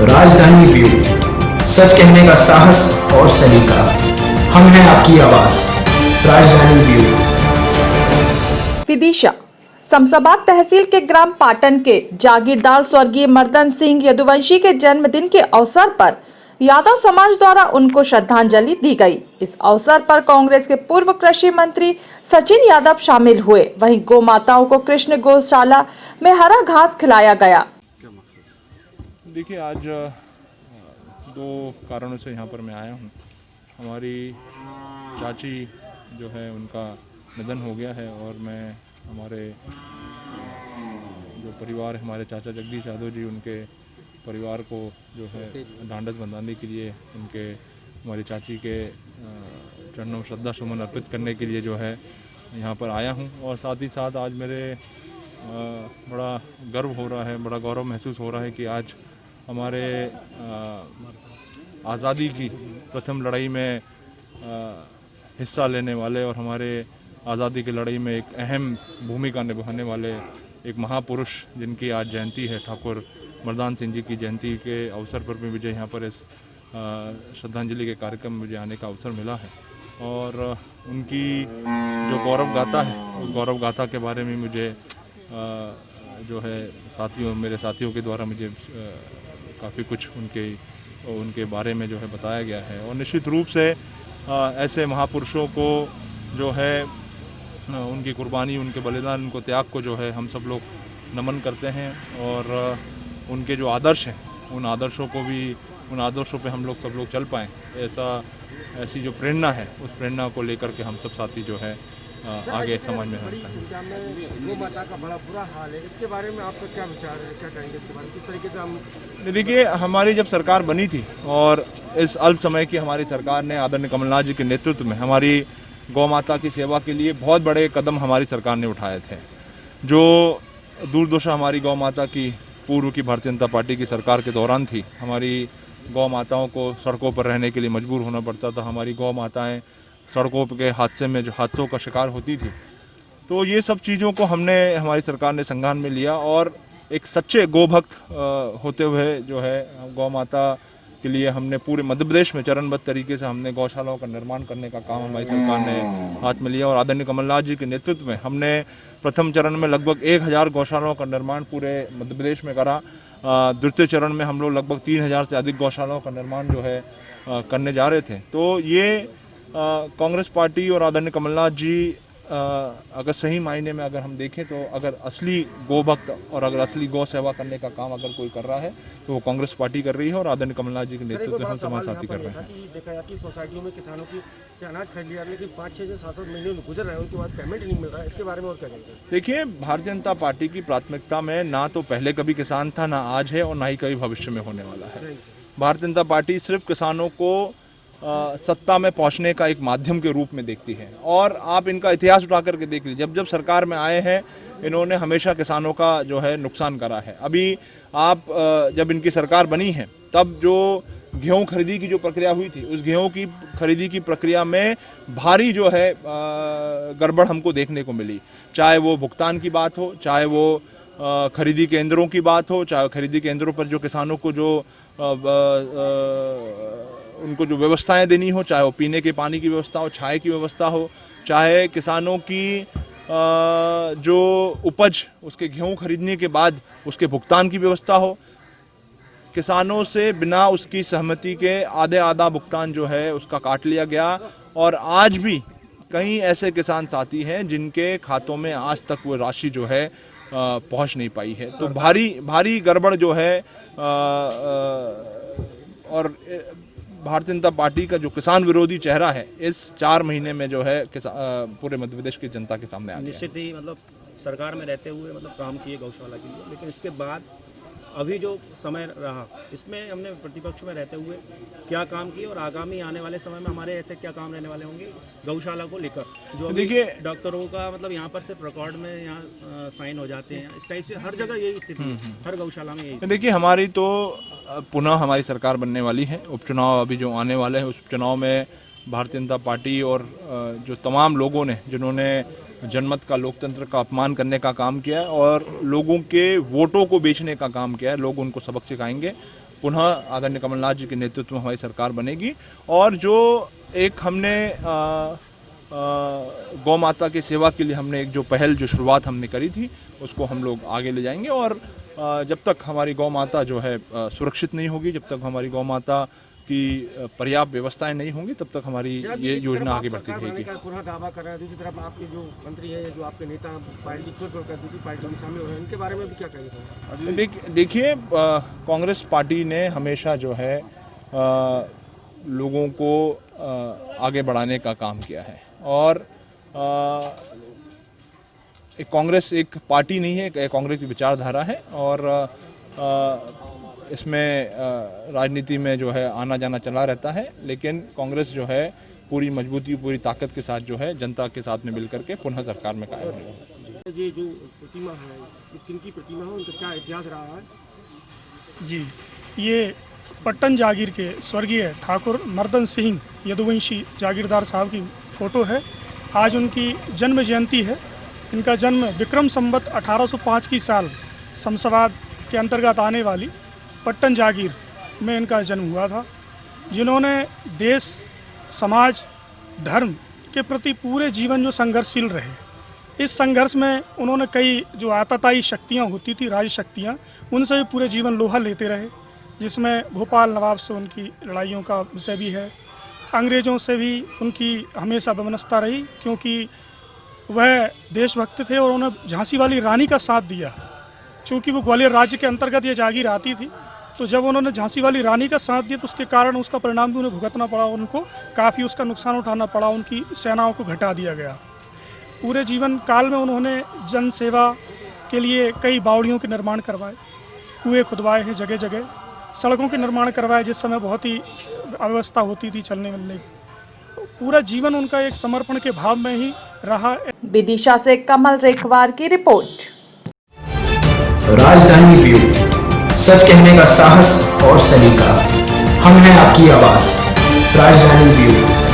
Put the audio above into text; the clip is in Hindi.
राजधानी ब्यूरो, सच कहने का साहस और सलीका। हम हैं आपकी आवाज, राजधानी ब्यूरो। विदिशा शमशाबाद तहसील के ग्राम पाटन के जागीरदार स्वर्गीय मर्दन सिंह यदुवंशी के जन्मदिन के अवसर पर यादव समाज द्वारा उनको श्रद्धांजलि दी गई। इस अवसर पर कांग्रेस के पूर्व कृषि मंत्री सचिन यादव शामिल हुए। वहीं गौ माताओं को कृष्ण गौशाला में हरा घास खिलाया गया। देखिए, आज दो कारणों से यहाँ पर मैं आया हूँ। हमारी चाची जो है उनका निधन हो गया है और मैं हमारे जो परिवार है, हमारे चाचा जगदीश यादव जी, उनके परिवार को जो है ढांढस बंधाने के लिए हमारी चाची के चरणों में श्रद्धा सुमन अर्पित करने के लिए जो है यहाँ पर आया हूँ। और साथ ही साथ आज मेरे बड़ा गर्व हो रहा है, बड़ा गौरव महसूस हो रहा है कि आज हमारे आज़ादी की प्रथम लड़ाई में हिस्सा लेने वाले और हमारे आज़ादी की लड़ाई में एक अहम भूमिका निभाने वाले एक महापुरुष जिनकी आज जयंती है, ठाकुर मर्दान सिंह जी की जयंती के अवसर पर भी मुझे यहाँ पर इस श्रद्धांजलि के कार्यक्रम में मुझे आने का अवसर मिला है। और उनकी जो गौरव गाथा है, उस गौरव गाथा के बारे में मुझे जो है मेरे साथियों के द्वारा मुझे काफ़ी कुछ उनके बारे में जो है बताया गया है। और निश्चित रूप से ऐसे महापुरुषों को जो है उनकी कुर्बानी, उनके बलिदान, उनको त्याग को जो है हम सब लोग नमन करते हैं। और उनके जो आदर्श हैं, उन आदर्शों पे हम लोग सब लोग चल पाएँ, ऐसी जो प्रेरणा है, उस प्रेरणा को लेकर के हम सब साथी जो है आगे समाज में रहना चाहिए। गौ माता का बड़ा बुरा हाल है, इसके बारे में आपका क्या विचार है, क्या कहेंगे इसके बारे में, किस तरीके से हम? देखिए, हमारी जब सरकार बनी थी और इस अल्प समय की हमारी सरकार ने आदरणीय कमलनाथ जी के नेतृत्व में हमारी गौ माता की सेवा के लिए बहुत बड़े कदम हमारी सरकार ने उठाए थे। जो दुर्दशा हमारी गौ माता की पूर्व की भारतीय जनता पार्टी की सरकार के दौरान थी, हमारी गौ माताओं को सड़कों पर रहने के लिए मजबूर होना पड़ता था, हमारी गौ माताएँ सड़कों के हादसों का शिकार होती थी। तो ये सब चीज़ों को हमारी सरकार ने संज्ञान में लिया और एक सच्चे गौ भक्त होते हुए जो है गौ माता के लिए हमने पूरे मध्य प्रदेश में चरणबद्ध तरीके से हमने गौशालाओं का निर्माण करने का काम हमारी सरकार ने हाथ में लिया। और आदरणीय कमलनाथ जी के नेतृत्व में हमने प्रथम चरण में लगभग 1000 गौशालाओं का निर्माण पूरे मध्य प्रदेश में करा। द्वितीय चरण में हम लोग लगभग 3000 से अधिक गौशालाओं का निर्माण जो है करने जा रहे थे। तो ये कांग्रेस पार्टी और आदरणीय कमलनाथ जी अगर सही मायने में अगर हम देखें तो अगर असली गौ भक्त और अगर असली गौ सेवा करने का काम अगर कोई कर रहा है तो वो कांग्रेस पार्टी कर रही है और आदरणीय कमलनाथ जी के नेतृत्व में हम समाज साथी कर रहे हैं। देखा जाए कि सोसाइटियों में किसानों की अनाज खरीद लिया, लेकिन 5-6 से 7 महीने गुजर रहे हैं, उनके बाद पेमेंट नहीं मिल रहा है, इसके बारे में और क्या कहेंगे? देखिए, भारतीय जनता पार्टी की प्राथमिकता में ना तो पहले कभी किसान था, ना आज है और ना ही कभी भविष्य में होने वाला है। भारतीय जनता पार्टी सिर्फ किसानों को सत्ता में पहुंचने का एक माध्यम के रूप में देखती है। और आप इनका इतिहास उठा करके देख लीजिए, जब सरकार में आए हैं इन्होंने हमेशा किसानों का जो है नुकसान करा है। अभी आप जब इनकी सरकार बनी है तब जो गेहूं खरीदी की जो प्रक्रिया हुई थी, उस गेहूं की खरीदी की प्रक्रिया में भारी जो है गड़बड़ हमको देखने को मिली। चाहे वो भुगतान की बात हो, चाहे वो खरीदी केंद्रों की बात हो, चाहे खरीदी केंद्रों पर जो किसानों को जो उनको जो व्यवस्थाएं देनी हो, चाहे वो पीने के पानी की व्यवस्था हो, छाए की व्यवस्था हो, चाहे किसानों की जो उपज उसके गेहूं खरीदने के बाद उसके भुगतान की व्यवस्था हो, किसानों से बिना उसकी सहमति के आधा भुगतान जो है उसका काट लिया गया। और आज भी कई ऐसे किसान साथी हैं जिनके खातों में आज तक वो राशि जो है पहुंच नहीं पाई है। तो भारी गड़बड़ जो है और भारतीय जनता पार्टी का जो किसान विरोधी चेहरा है इस 4 महीने में जो है पूरे मध्य प्रदेश की जनता के सामने आ गया है। निश्चित ही मतलब सरकार में रहते हुए मतलब काम किए गौशाला के लिए, लेकिन इसके बाद अभी जो समय रहा इसमें हमने प्रतिपक्ष में रहते हुए क्या काम किए और आगामी आने वाले समय में हमारे ऐसे क्या काम रहने वाले होंगे गौशाला को लेकर, जो देखिए डॉक्टरों का मतलब यहाँ पर सिर्फ रिकॉर्ड में यहाँ साइन हो जाते हैं, इस टाइप से हर जगह यही स्थिति है, हर गौशाला में यही। देखिए, हमारी तो पुनः हमारी सरकार बनने वाली है। उपचुनाव अभी जो आने वाले हैं उस उपचुनाव में भारतीय जनता पार्टी और जो तमाम लोगों ने जिन्होंने जनमत का, लोकतंत्र का अपमान करने का काम किया है और लोगों के वोटों को बेचने का काम किया है, लोग उनको सबक सिखाएंगे। पुनः आदरणीय कमलनाथ जी के नेतृत्व में हमारी सरकार बनेगी। और जो एक हमने गौ माता की सेवा के लिए हमने एक जो पहल जो शुरुआत हमने करी थी उसको हम लोग आगे ले जाएंगे। और जब तक हमारी गौ माता जो है सुरक्षित नहीं होगी, जब तक हमारी गौ माता की पर्याप्त व्यवस्थाएं नहीं होंगी, तब तक हमारी ये योजना आगे बढ़ती रहेगी। पूरा दावा कर रहा है, दूसरी तरफ आपके जो मंत्री हैं, जो आपके नेता पार्टी छोड़कर दूसरी पार्टी में शामिल हो रहे हैं, इनके बारे में भी क्या कहेंगे? देखिए, कांग्रेस पार्टी ने हमेशा जो है लोगों को आगे बढ़ाने का काम किया है। और कांग्रेस एक पार्टी नहीं है, कांग्रेस की विचारधारा है। और इसमें राजनीति में जो है आना जाना चला रहता है, लेकिन कांग्रेस जो है पूरी मजबूती पूरी ताकत के साथ जो है जनता के साथ में मिलकर के पुनः सरकार में कायम रहेगा। ये जो प्रतिमा है, ये किनकी प्रतिमा है, उनका क्या इतिहास रहा है? जी, ये पट्टन जागीर के स्वर्गीय ठाकुर मर्दन सिंह यदुवंशी जागीरदार साहब की फ़ोटो है। आज उनकी जन्म जयंती है। इनका जन्म विक्रम संवत 1805 की साल शमशाबाद के अंतर्गत आने वाली पट्टन जागीर में इनका जन्म हुआ था, जिन्होंने देश, समाज, धर्म के प्रति पूरे जीवन जो संघर्षशील रहे। इस संघर्ष में उन्होंने कई जो आतताई शक्तियाँ होती थी, राज शक्तियाँ, उनसे भी पूरे जीवन लोहा लेते रहे, जिसमें भोपाल नवाब से उनकी लड़ाइयों का विषय भी है। अंग्रेज़ों से भी उनकी हमेशा वैमनस्यता रही, क्योंकि वह देशभक्त थे और उन्होंने झांसी वाली रानी का साथ दिया। चूँकि वो ग्वालियर राज्य के अंतर्गत ये जागीर आती थी, तो जब उन्होंने झांसी वाली रानी का साथ दिया तो उसके कारण उसका परिणाम भी उन्हें भुगतना पड़ा, उनको काफ़ी उसका नुकसान उठाना पड़ा, उनकी सेनाओं को घटा दिया गया। पूरे जीवन काल में उन्होंने जन सेवा के लिए कई बावड़ियों के निर्माण करवाए, कुएँ खुदवाए हैं जगह जगह, सड़कों के निर्माण करवाए जिस समय बहुत ही अव्यवस्था होती थी चलने मिलने की। पूरा जीवन उनका एक समर्पण के भाव में ही रहा। विदिशा से कमल रेखवार की रिपोर्ट। राजधानी ब्यूरो, सच कहने का साहस और सलीका। हम हैं आपकी आवाज, राजधानी ब्यूरो।